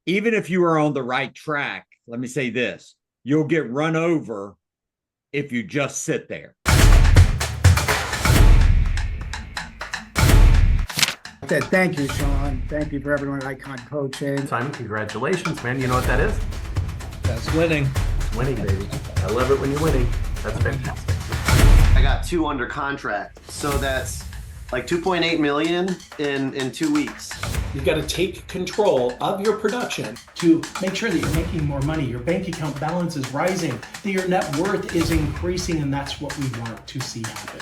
Even if you are on the right track, let me say this, you'll get run over if you just sit there. Thank you, Sean. Thank you for everyone at Icon Coaching. Simon, congratulations, man. You know what that is? That's winning. It's winning, baby. I love it when you're winning. That's fantastic. I got 2 under contract, so that's like 2.8 million in 2 weeks. You've got to take control of your production to make sure that you're making more money, your bank account balance is rising, that your net worth is increasing, and that's what we want to see happen.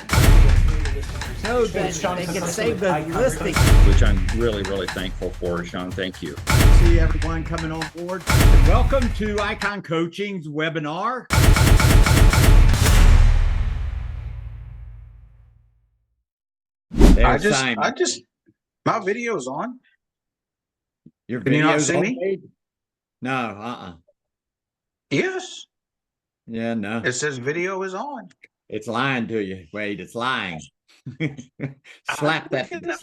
So that they can save the listing. Which I'm really, really thankful for, Sean. Thank you. See everyone coming on board. Welcome to Icon Coaching's webinar. I just, my video's on. Your Can you not video's see on me? page? No, Yes. Yeah, no. It says video is on. It's lying to you, Wade. It's lying. slap that camera.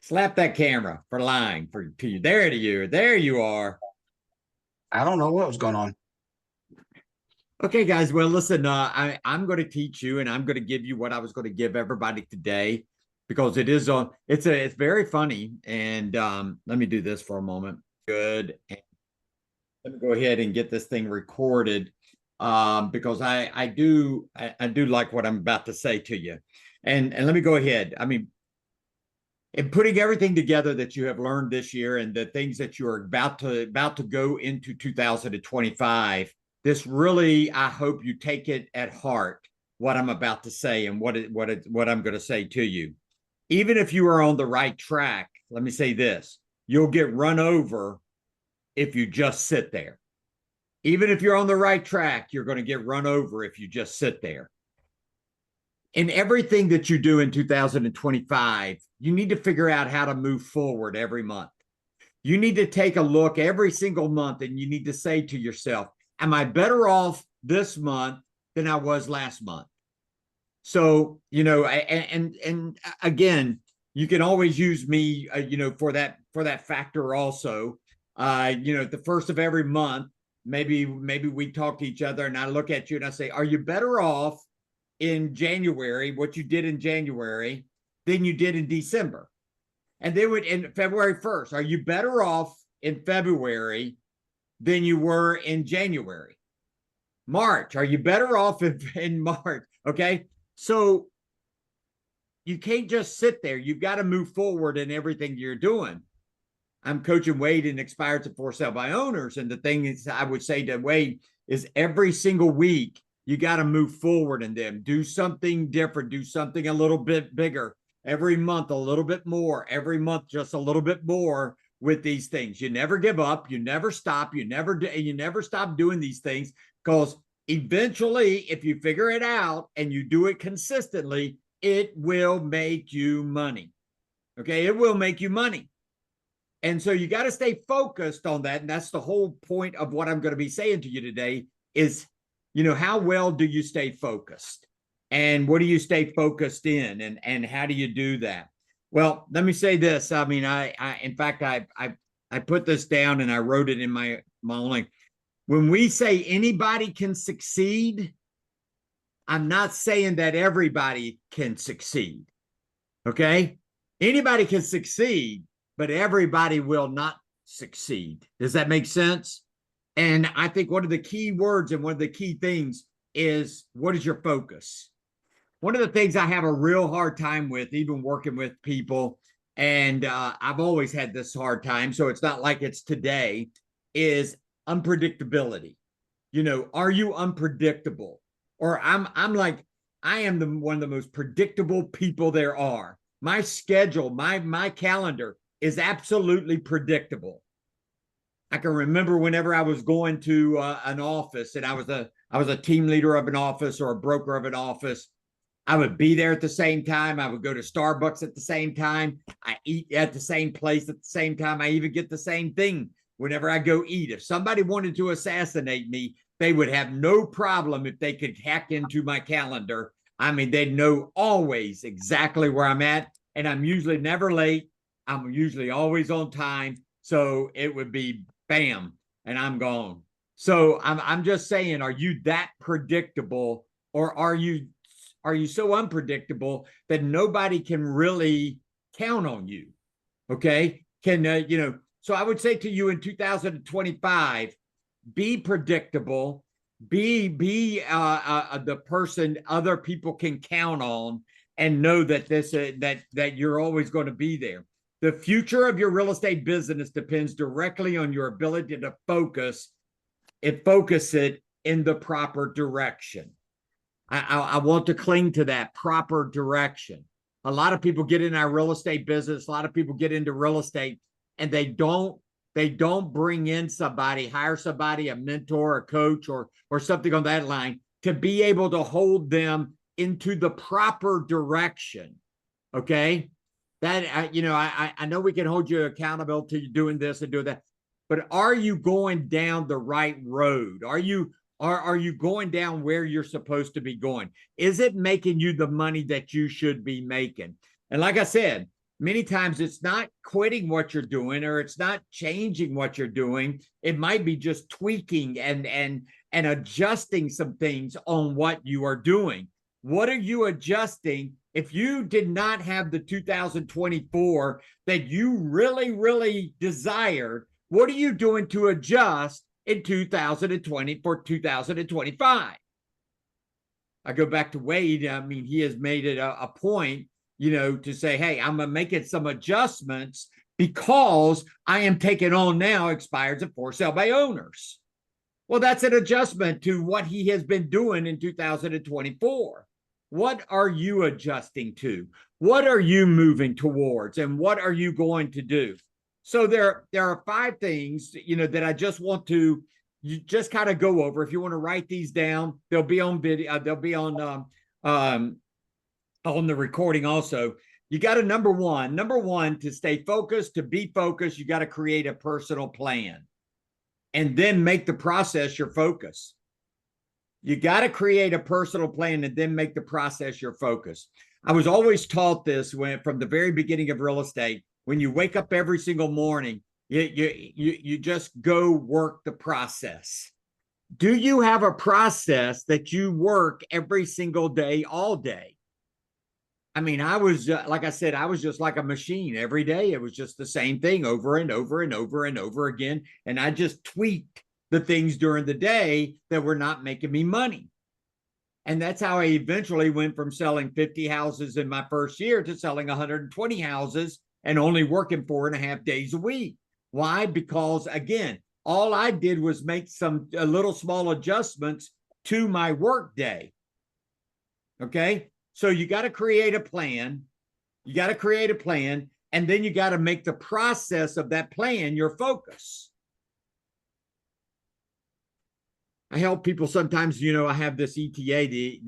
Slap that camera for lying to you. There you are. I don't know what was going on. Okay, guys. Well, listen, I'm going to teach you, and I'm going to give you what I was going to give everybody today, because it is on. It's very funny. And let me do this for a moment. Good. And let me go ahead and get this thing recorded, because I do like what I'm about to say to you. And let me go ahead. I mean, in putting everything together that you have learned this year and the things that you are about to go into 2025, this really, I hope you take it at heart, what I'm about to say and what I'm going to say to you. Even if you are on the right track, let me say this, you'll get run over if you just sit there. Even if you're on the right track, you're going to get run over if you just sit there. In everything that you do in 2025, you need to figure out how to move forward every month. You need to take a look every single month, and you need to say to yourself, am I better off this month than I was last month? So, and again, you can always use me, for that factor also. The first of every month, maybe we talk to each other, and I look at you and I say, are you better off in January, what you did in January, than you did in December? And then in February 1st, are you better off in February than you were in January? March, are you better off in March? Okay. So you can't just sit there. You've got to move forward in everything you're doing. I'm coaching Wade in Expired to For Sale by Owners. And the thing is, I would say to Wade is every single week, you got to move forward in them. Do something different. Do something a little bit bigger. Every month, a little bit more. Every month, just a little bit more with these things. You never give up. You never stop. You never stop doing these things, because eventually, if you figure it out and you do it consistently, it will make you money. Okay, it will make you money. And so you got to stay focused on that. And that's the whole point of what I'm going to be saying to you today is, how well do you stay focused? And what do you stay focused in? And how do you do that? Well, let me say this. I mean, in fact, I put this down and I wrote it in my own. When we say anybody can succeed, I'm not saying that everybody can succeed. Okay? Anybody can succeed, but everybody will not succeed. Does that make sense? And I think one of the key words and one of the key things is, what is your focus? One of the things I have a real hard time with, even working with people, and I've always had this hard time, so it's not like it's today, is unpredictability. Are you unpredictable? Or I'm like, I am one of the most predictable people there are. My schedule, my calendar is absolutely predictable. I can remember whenever I was going to an office, and I was a team leader of an office or a broker of an office. I would be there at the same time. I would go to Starbucks at the same time. I eat at the same place at the same time. I even get the same thing whenever I go eat. If somebody wanted to assassinate me, they would have no problem if they could hack into my calendar. I mean, they'd know always exactly where I'm at, and I'm usually never late. I'm usually always on time. So it would be bam, and I'm gone. So I'm just saying, are you that predictable, or are you so unpredictable that nobody can really count on you? Okay, can so I would say to you in 2025, be predictable, be the person other people can count on, and know that that you're always going to be there. The future of your real estate business depends directly on your ability to focus it in the proper direction. I want to cling to that proper direction. A lot of people get in our real estate business. A lot of people get into real estate, and they don't bring in somebody, hire somebody, a mentor, a coach, or something on that line, to be able to hold them into the proper direction. Okay, that I know we can hold you accountable to doing this and doing that, but are you going down the right road? Are you going down where you're supposed to be going? Is it making you the money that you should be making? And like I said, many times it's not quitting what you're doing, or it's not changing what you're doing. It might be just tweaking and adjusting some things on what you are doing. What are you adjusting? If you did not have the 2024 that you really, really desired, what are you doing to adjust in 2020 for 2025? I go back to Wade. I mean, he has made it a point, to say, hey, I'm making some adjustments because I am taking on now expireds and for sale by owners. Well, that's an adjustment to what he has been doing in 2024. What are you adjusting to? What are you moving towards? And what are you going to do? So there are 5 things, that I just want to just kind of go over. If you want to write these down, they'll be on video. They'll be on the recording also. You got to number one, to stay focused, to be focused, you got to create a personal plan, and then make the process your focus. You got to create a personal plan and then make the process your focus. I was always taught this from the very beginning of real estate. When you wake up every single morning, you just go work the process. Do you have a process that you work every single day, all day? I mean, I was like I said, I was just like a machine every day. It was just the same thing over and over and over and over again. And I just tweaked the things during the day that were not making me money. And that's how I eventually went from selling 50 houses in my first year to selling 120 houses and only working 4.5 days a week. Why? Because again, all I did was make a little small adjustments to my work day. Okay. So you got to create a plan. And then you got to make the process of that plan your focus. I help people sometimes, I have this ETA,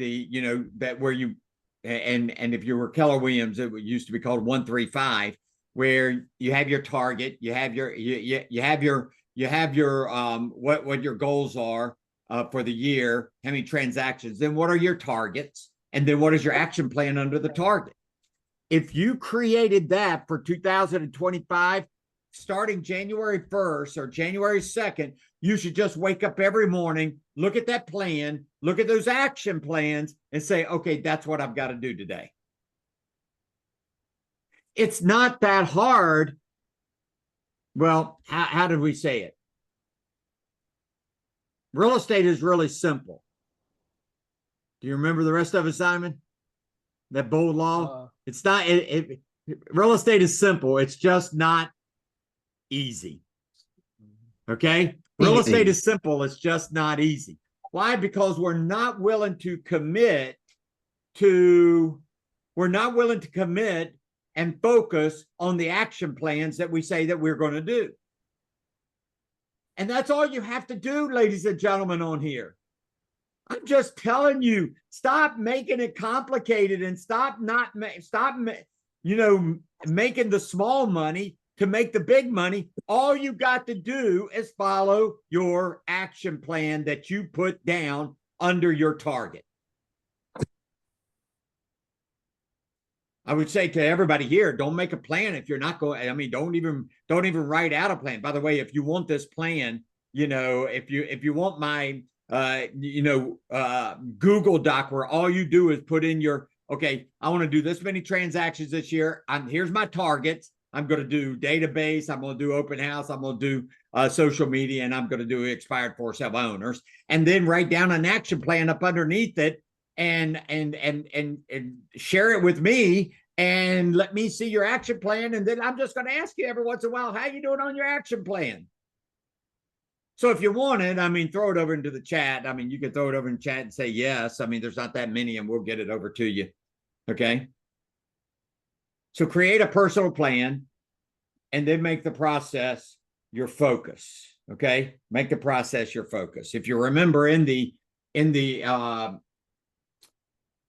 that where you, and if you were Keller Williams, it used to be called 135, where you have your target, you have your what your goals are for the year, how many transactions, then what are your targets, and then what is your action plan under the target. If you created that for 2025, starting January 1st or January 2nd, you should just wake up every morning, look at that plan, look at those action plans, and say, okay, that's what I've got to do today. It's not that hard. Well, how did we say it? Real estate is really simple. Do you remember the rest of it, Simon? That bold law? It's not, real estate is simple. It's just not easy. Okay? Real estate is simple. It's just not easy. Why? Because we're not willing to commit and focus on the action plans that we say that we're going to do. And that's all you have to do, ladies and gentlemen, on here. I'm just telling you, stop making it complicated and stop making the small money to make the big money. All you got to do is follow your action plan that you put down under your target. I would say to everybody here, don't make a plan if you're not going. I mean, don't even write out a plan. By the way, if you want this plan, if you want my Google Doc where all you do is put in your, okay, I want to do this many transactions this year. Here's my targets. I'm going to do database. I'm going to do open house. I'm going to do social media, and I'm going to do expired for sale owners, and then write down an action plan up underneath it, and share it with me, and let me see your action plan. And then I'm just going to ask you every once in a while, how you doing on your action plan? So if you want it, I mean, throw it over into the chat. I mean, you can throw it over in chat and say yes. I mean, there's not that many, and we'll get it over to you. Okay. So create a personal plan, and then make the process your focus. Okay. Make the process your focus. If you remember in the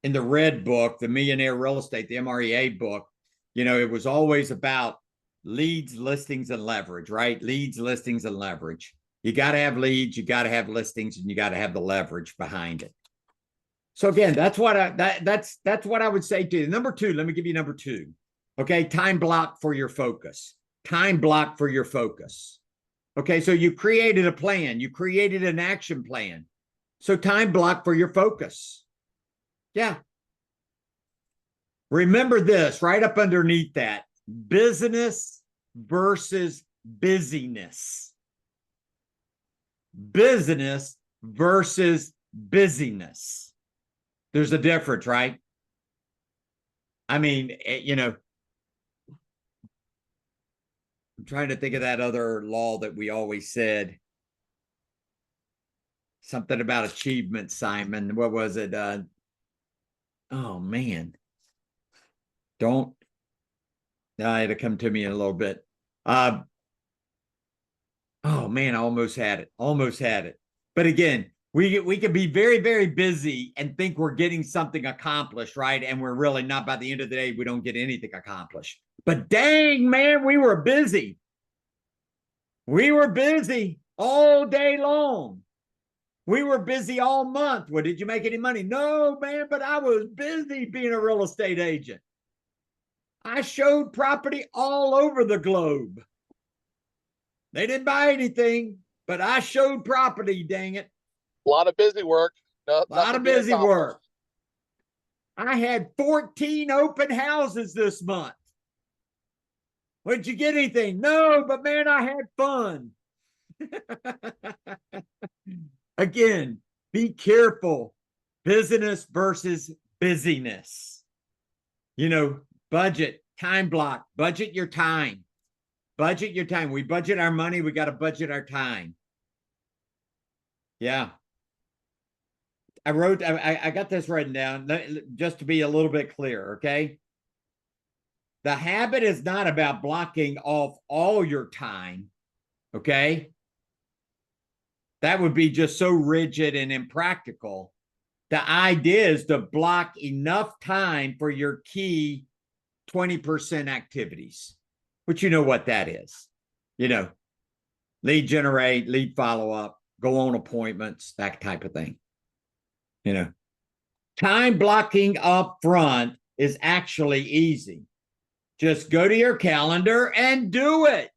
red book, the Millionaire Real Estate, the MREA book, it was always about leads, listings, and leverage, right? Leads, listings, and leverage. You got to have leads, you got to have listings, and you got to have the leverage behind it. So again, that's what I would say to you. Number two, let me give you number two. Okay, time block for your focus. Time block for your focus. Okay, so you created a plan, you created an action plan. So time block for your focus. Yeah. Remember this right up underneath that: business versus busyness. Business versus busyness. There's a difference, right? I mean, I'm trying to think of that other law that we always said. Something about achievement, Simon. What was it? Oh, man. It'll come to me in a little bit. Oh, man, I almost had it. But again, we can be very, very busy and think we're getting something accomplished, right? And we're really not. By the end of the day, we don't get anything accomplished. But dang, man, we were busy. We were busy all day long. We were busy all month. Well, did you make any money? No, man, but I was busy being a real estate agent. I showed property all over the globe. They didn't buy anything, but I showed property, dang it. A lot of busy work. A lot of busy work. I had 14 open houses this month. Did you get anything? No, but man, I had fun. Again, be careful. Business versus busyness. Budget, time block, budget your time. Budget your time. We budget our money. We got to budget our time. Yeah. I got this written down just to be a little bit clear. Okay. The habit is not about blocking off all your time. Okay. That would be just so rigid and impractical. The idea is to block enough time for your key 20% activities, which you know what that is. Lead generate, lead follow up, go on appointments, that type of thing. Time blocking up front is actually easy. Just go to your calendar and do it.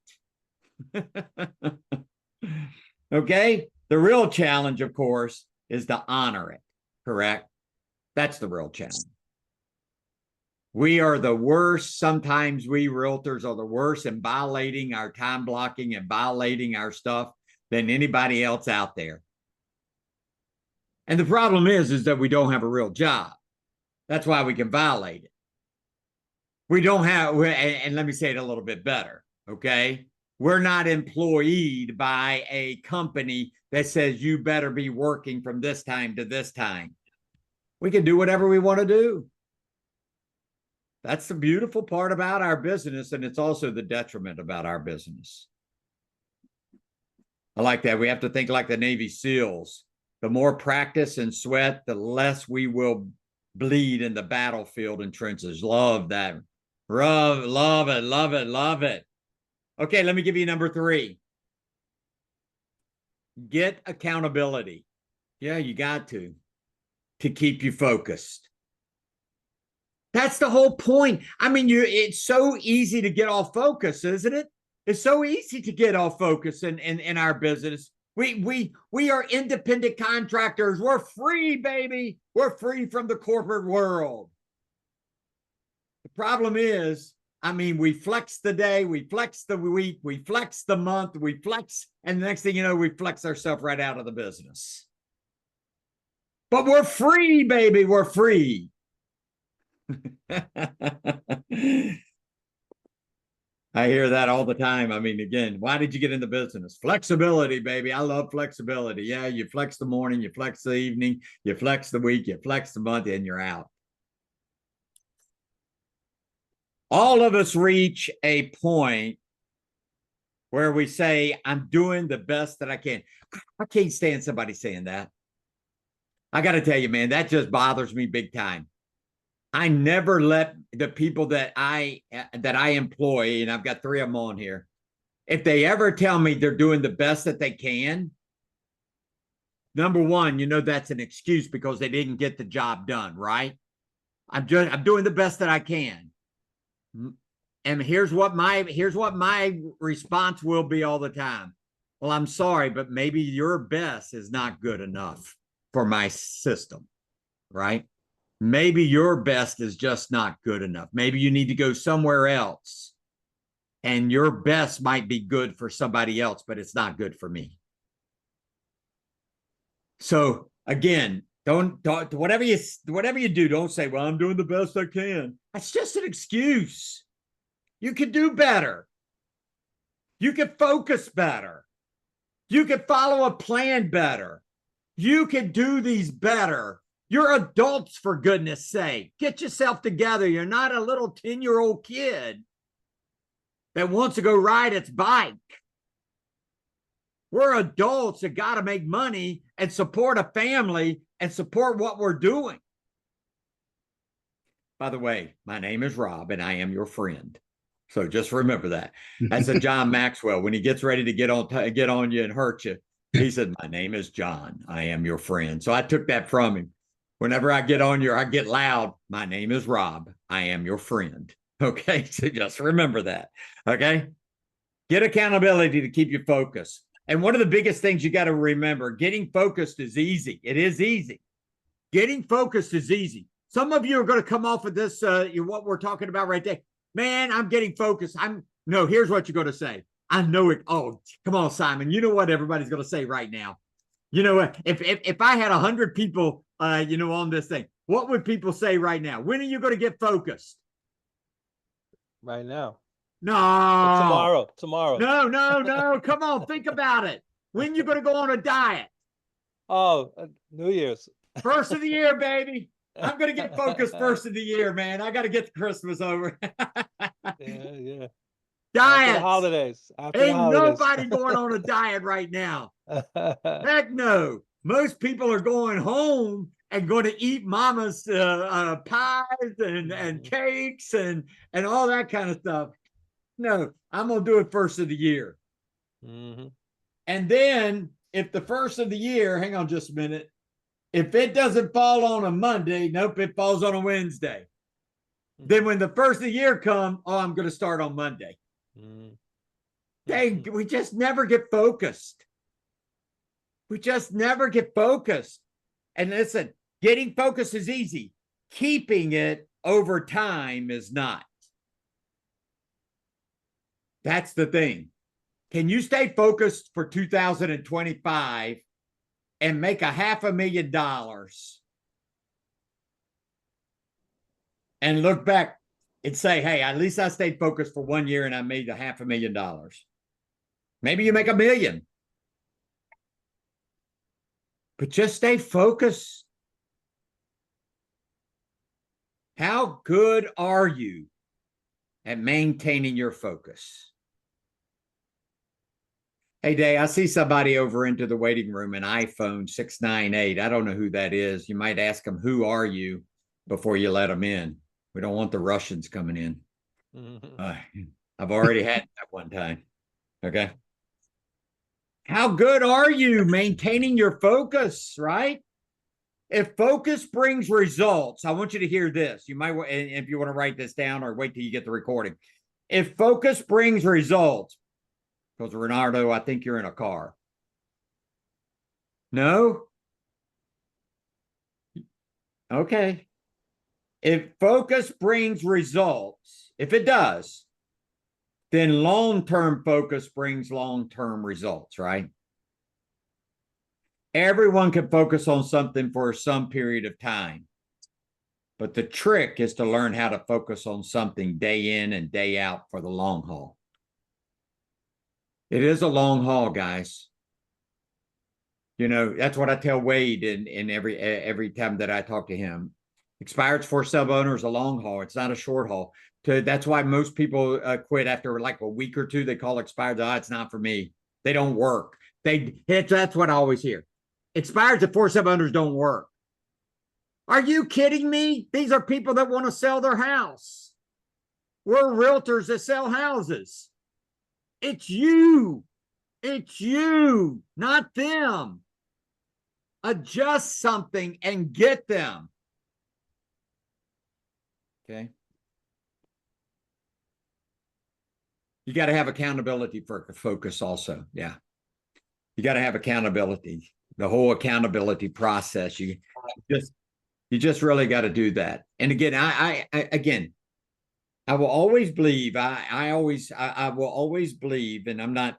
Okay. The real challenge, of course, is to honor it. Correct? That's the real challenge. We are the worst. Sometimes we realtors are the worst in violating our time blocking and violating our stuff than anybody else out there. And the problem is that we don't have a real job. That's why we can violate it. We don't have, and let me say it a little bit better, okay? We're not employed by a company that says you better be working from this time to this time. We can do whatever we want to do. That's the beautiful part about our business, and it's also the detriment about our business. I like that. We have to think like the Navy SEALs. The more practice and sweat, the less we will bleed in the battlefield and trenches. Love that. Love it, love it, love it. Okay, let me give you number 3. Get accountability. Yeah, you got to keep you focused. That's the whole point. I mean, it's so easy to get off focus, isn't it? It's so easy to get off focus in our business. We are independent contractors. We're free, baby. We're free from the corporate world. The problem is, I mean, we flex the day, we flex the week, we flex the month, we flex, and the next thing you know, we flex ourselves right out of the business. But we're free, baby. We're free. I hear that all the time. I mean, again, why did you get into business? Flexibility, baby. I love flexibility. Yeah, you flex the morning, you flex the evening, you flex the week, you flex the month, and you're out. All of us reach a point where we say, I'm doing the best that I can. I can't stand somebody saying that. I got to tell you, man, that just bothers me big time. I never let the people that I employ, and I've got 3 of them on here, if they ever tell me they're doing the best that they can, number one, you know that's an excuse because they didn't get the job done, right? I'm doing the best that I can. And here's what my response will be all the time. Well, I'm sorry, but maybe your best is not good enough for my system, right? Maybe your best is just not good enough. Maybe you need to go somewhere else. And your best might be good for somebody else, but it's not good for me. So again, don't whatever you do, don't say, well, I'm doing the best I can. That's just an excuse. You could do better. You could focus better. You could follow a plan better. You could do these better. You're adults, for goodness sake. Get yourself together. You're not a little 10-year-old kid that wants to go ride its bike. We're adults that got to make money and support a family and support what we're doing. By the way, my name is Rob and I am your friend. So just remember that. That's a John Maxwell. When he gets ready to get on you and hurt you, he said, my name is John. I am your friend. So I took that from him. Whenever I get on you, I get loud. My name is Rob. I am your friend. Okay. So just remember that. Okay. Get accountability to keep you focused. And one of the biggest things you got to remember, getting focused is easy. It is easy. Getting focused is easy. Some of you are going to come off of this, what we're talking about right there. Man, I'm getting focused. No, here's what you're going to say. I know it. Oh, come on, Simon. You know what everybody's going to say right now. You know what? If I had 100 people, on this thing, what would people say right now? When are you going to get focused? Right now. No. Tomorrow. No. Come on, think about it. When are you going to go on a diet? Oh, New Year's. First of the year, baby. I'm going to get focused first of the year, man. I got to get Christmas over. Yeah. Diets. After the holidays. Ain't nobody going on a diet right now. Heck no. Most people are going home and going to eat mama's pies and cakes and all that kind of stuff. No, I'm going to do it first of the year. Mm-hmm. And then if the first of the year, hang on just a minute. If it doesn't fall on a Monday, nope, it falls on a Wednesday. Then when the first of the year comes, I'm going to start on Monday. Dang, we just never get focused. We just never get focused. And listen, getting focused is easy. Keeping it over time is not. That's the thing. Can you stay focused for 2025 and make $500,000 and look back and say, hey, at least I stayed focused for 1 year and I made $500,000. Maybe you make $1 million. But just stay focused. How good are you at maintaining your focus? Hey, Day, I see somebody over into the waiting room, an iPhone 698. I don't know who that is. You might ask them, who are you, before you let them in. We don't want the Russians coming in. I've already had that one time. Okay. How good are you maintaining your focus, right? If focus brings results, I want you to hear this. You might, if you want to write this down or wait till you get the recording. If focus brings results, because Renardo, I think you're in a car. No? Okay. If focus brings results, if it does, then long-term focus brings long-term results, right? Everyone can focus on something for some period of time. But the trick is to learn how to focus on something day in and day out for the long haul. It is a long haul, guys. You know, that's what I tell Wade in every time that I talk to him. Expired for sub owner is a long haul. It's not a short haul. That's why most people quit after like a week or two. They call expired. Oh, it's not for me. They don't work. That's what I always hear. Expired at 4 sub owners don't work. Are you kidding me? These are people that want to sell their house. We're realtors that sell houses. It's you. It's you, not them. Adjust something and get them. Okay. You got to have accountability for focus also. Yeah. You got to have accountability. The whole accountability process. You just really got to do that. And again, I will always believe, I will always believe, and I'm not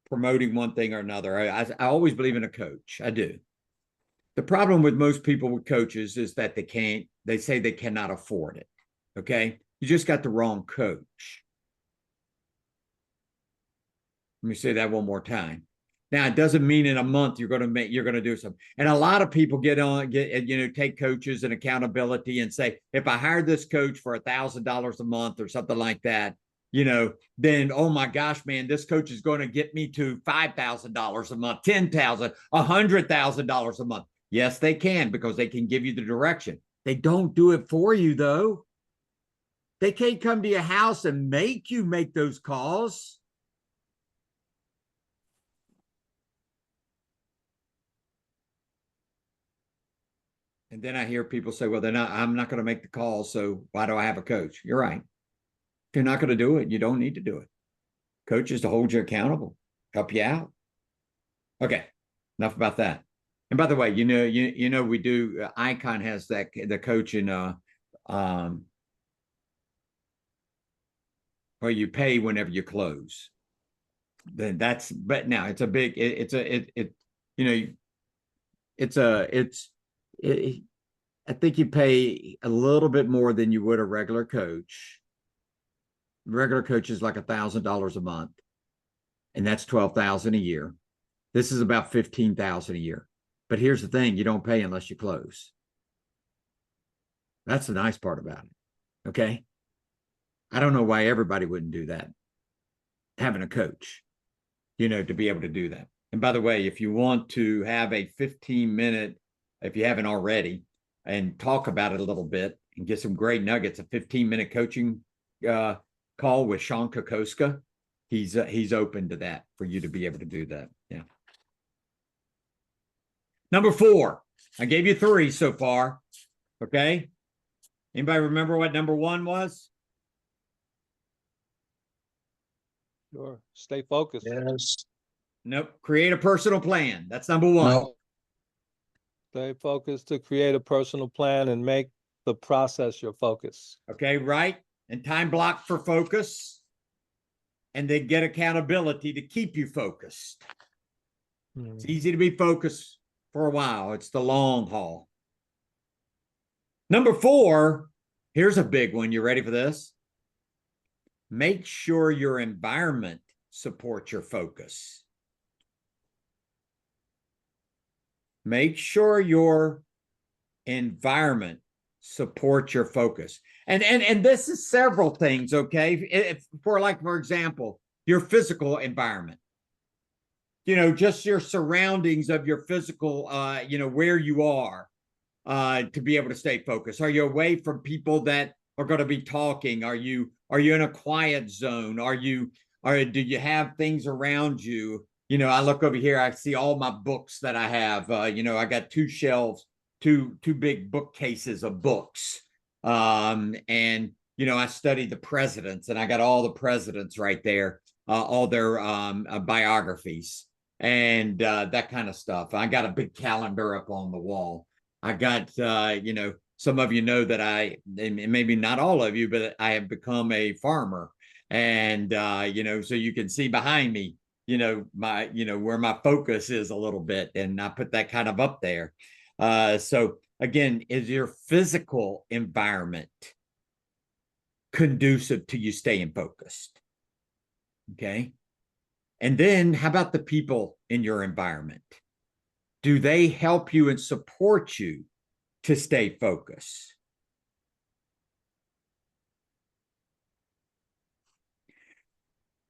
promoting one thing or another. I always believe in a coach. I do. The problem with most people with coaches is that they say they cannot afford it. Okay. You just got the wrong coach. Let me say that one more time. Now, it doesn't mean in a month you're going to do something. And a lot of people take coaches and accountability and say, if I hired this coach for $1,000 a month or something like that, then, oh my gosh, man, this coach is going to get me to $5,000 a month, $10,000, $100,000 a month. Yes, they can, because they can give you the direction. They don't do it for you, though. They can't come to your house and make you make those calls. And then I hear people say, well, I'm not going to make the call, so why do I have a coach? You're right. If you're not going to do it, you don't need to do it. Coach is to hold you accountable, help you out. Okay, enough about that. And by the way, we do, Icon has the coach in, where you pay whenever you close. Then but now it's a big, I think you pay a little bit more than you would a regular coach. Regular coach is like $1,000 a month, and that's $12,000 a year. This is about $15,000 a year. But here's the thing: you don't pay unless you close. That's the nice part about it. Okay, I don't know why everybody wouldn't do that. Having a coach, to be able to do that. And by the way, if you want to have a 15-minute, if you haven't already, and talk about it a little bit and get some great nuggets, a 15-minute coaching call with Sean Kokoska, he's open to that for you to be able to do that. Yeah. Number 4, I gave you 3 so far. Okay. Anybody remember what number 1 was? Sure. Stay focused. Yes. Nope. Create a personal plan. That's number 1. No. Stay focused to create a personal plan and make the process your focus. Okay, right. And time block for focus. And then get accountability to keep you focused. It's easy to be focused for a while. It's the long haul. Number 4, here's a big one. You ready for this? Make sure your environment supports your focus. Make sure your environment supports your focus. And this is several things, okay? For example, your physical environment. Just your surroundings of your physical, where you are, to be able to stay focused. Are you away from people that are going to be talking? Are you in a quiet zone? Do you have things around you? I look over here, I see all my books that I have. I got 2 shelves two big bookcases of books. And I studied the presidents, and I got all the presidents right there, all their biographies and that kind of stuff. I got a big calendar up on the wall. I got, some of you know that and maybe not all of you, but I have become a farmer. And, so you can see behind me, where my focus is a little bit. And I put that kind of up there. So again, is your physical environment conducive to you staying focused? Okay. And then how about the people in your environment? Do they help you and support you to stay focused?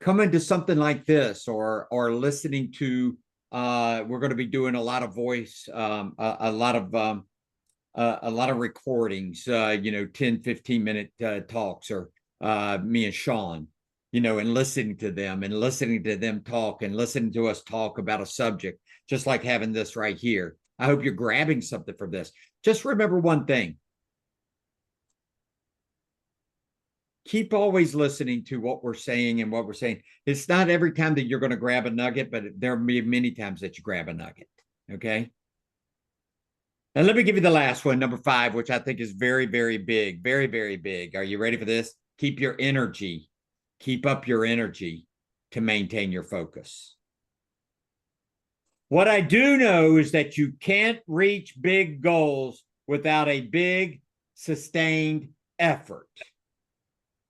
Coming to something like this, or listening to, we're going to be doing a lot of voice, a lot of recordings, 10, 15-minute talks, or me and Sean, and listening to them talk, and listening to us talk about a subject, just like having this right here. I hope you're grabbing something from this. Just remember one thing. Keep always listening to what we're saying and what we're saying. It's not every time that you're going to grab a nugget, but there will be many times that you grab a nugget. Okay. And let me give you the last one, number 5, which I think is very, very big, very, very big. Are you ready for this? Keep your energy. Keep up your energy to maintain your focus. What I do know is that you can't reach big goals without a big, sustained effort.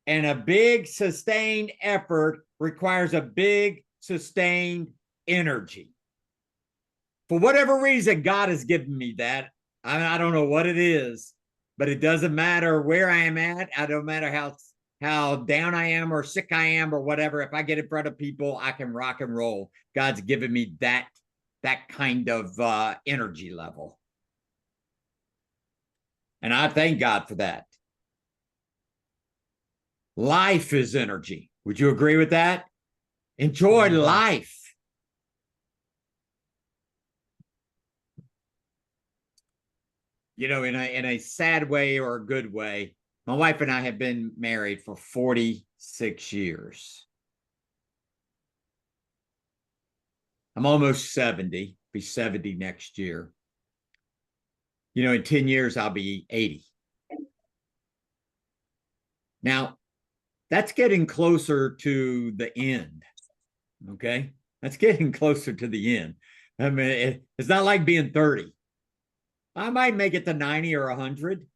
And a big, sustained effort requires a big, sustained energy. For whatever reason, God has given me that. I don't know what it is, but it doesn't matter where I am at. I don't matter how down I am or sick I am or whatever. If I get in front of people, I can rock and roll. God's given me that kind of energy level. And I thank God for that. Life is energy. Would you agree with that? Enjoy life. In a sad way or a good way, my wife and I have been married for 46 years. I'm almost 70, be 70 next year. In 10 years, I'll be 80. Now, that's getting closer to the end. Okay. That's getting closer to the end. I mean, it's not like being 30. I might make it to 90 or 100.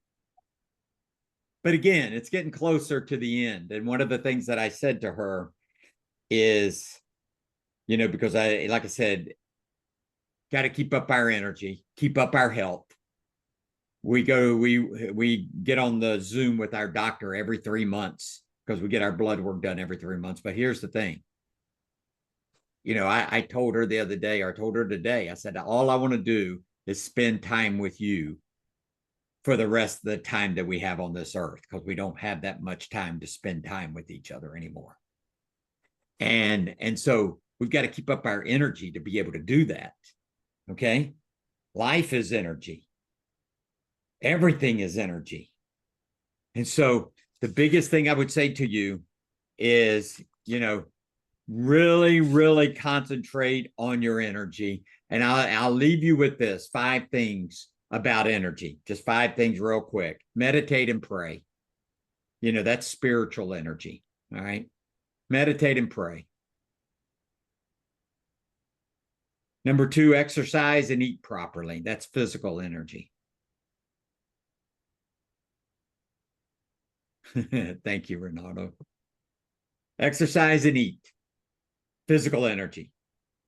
But again, it's getting closer to the end. And one of the things that I said to her is, because like I said, got to keep up our energy, keep up our health. We get on the Zoom with our doctor every 3 months, because we get our blood work done every 3 months. But here's the thing. I told her the other day, or I told her today, I said, all I want to do is spend time with you for the rest of the time that we have on this earth, because we don't have that much time to spend time with each other anymore. And so we've got to keep up our energy to be able to do that. Okay. Life is energy. Everything is energy. And so the biggest thing I would say to you is, really, really concentrate on your energy. And I'll leave you with this 5 things about energy, just 5 things real quick. Meditate and pray. That's spiritual energy. All right. Meditate and pray. Number 2, exercise and eat properly. That's physical energy. Thank you, Renato. Exercise and eat. Physical energy.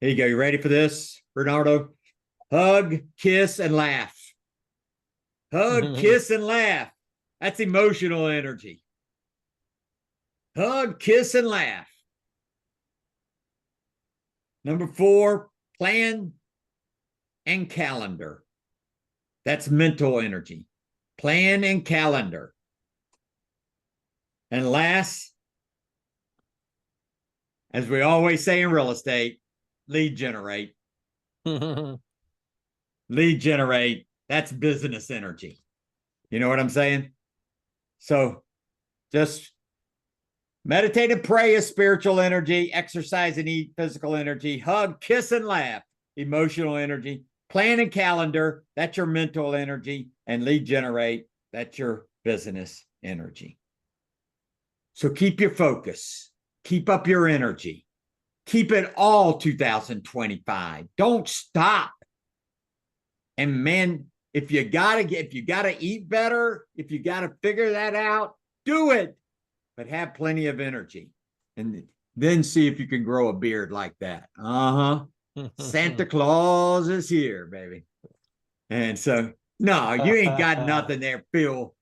Here you go. You ready for this, Renato? Hug, kiss, and laugh. Hug, kiss, and laugh. That's emotional energy. Hug, kiss, and laugh. Number 4, plan and calendar. That's mental energy. Plan and calendar. And last, as we always say in real estate, lead generate. Lead generate. That's business energy. You know what I'm saying? So just meditate and pray is spiritual energy, exercise and eat physical energy, hug, kiss, and laugh, emotional energy, plan and calendar, that's your mental energy, and lead generate, that's your business energy. So keep your focus, keep up your energy, keep it all 2025. Don't stop. And man, if you gotta eat better, if you gotta figure that out, do it. But have plenty of energy, and then see if you can grow a beard like that. Santa Claus is here, baby. And so, no, you ain't got nothing there, Phil.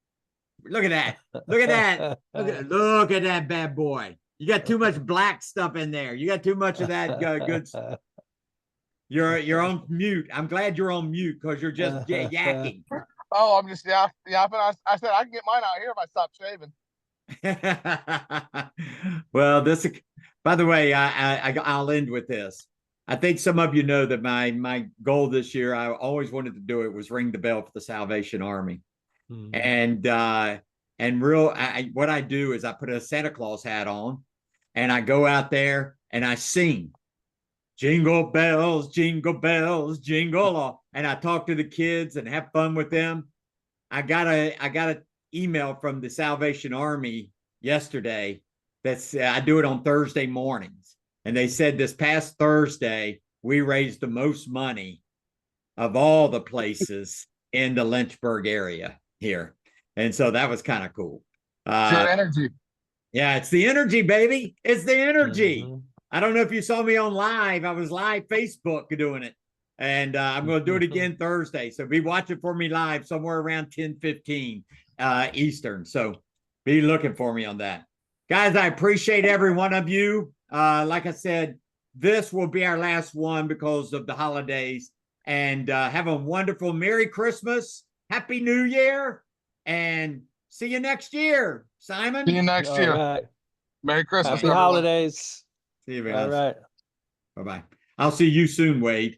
Look at that. Look at that. Look at that bad boy. You got too much black stuff in there. You got too much of that good stuff. You're on mute. I'm glad you're on mute because you're just yakking. Oh, I'm just yapping. I said I can get mine out here if I stop shaving. Well, by the way, I'll end with this. I think some of you know that my goal this year, I always wanted to do it, was ring the bell for the Salvation Army. And what I do is I put a Santa Claus hat on and I go out there and I sing jingle bells, jingle all. And I talk to the kids and have fun with them. I got a email from the Salvation Army yesterday that's I do it on Thursday mornings, and they said this past Thursday we raised the most money of all the places in the Lynchburg area here, and so that was kind of cool. It's your energy. Yeah, it's the energy, baby. It's the energy. I don't know if you saw me on live. I was live Facebook doing it. And I'm going to do it again Thursday. So be watching for me live somewhere around 10:15 Eastern. So be looking for me on that. Guys, I appreciate every one of you. Like I said, this will be our last one because of the holidays. And have a wonderful Merry Christmas, Happy New Year, and see you next year. Simon? See you next year. Right. Merry Christmas, Happy everyone. holidays. See you, guys. All right. Bye-bye. I'll see you soon, Wade.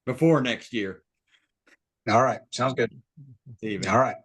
Before next year. All right. Sounds good. See you, man. All right.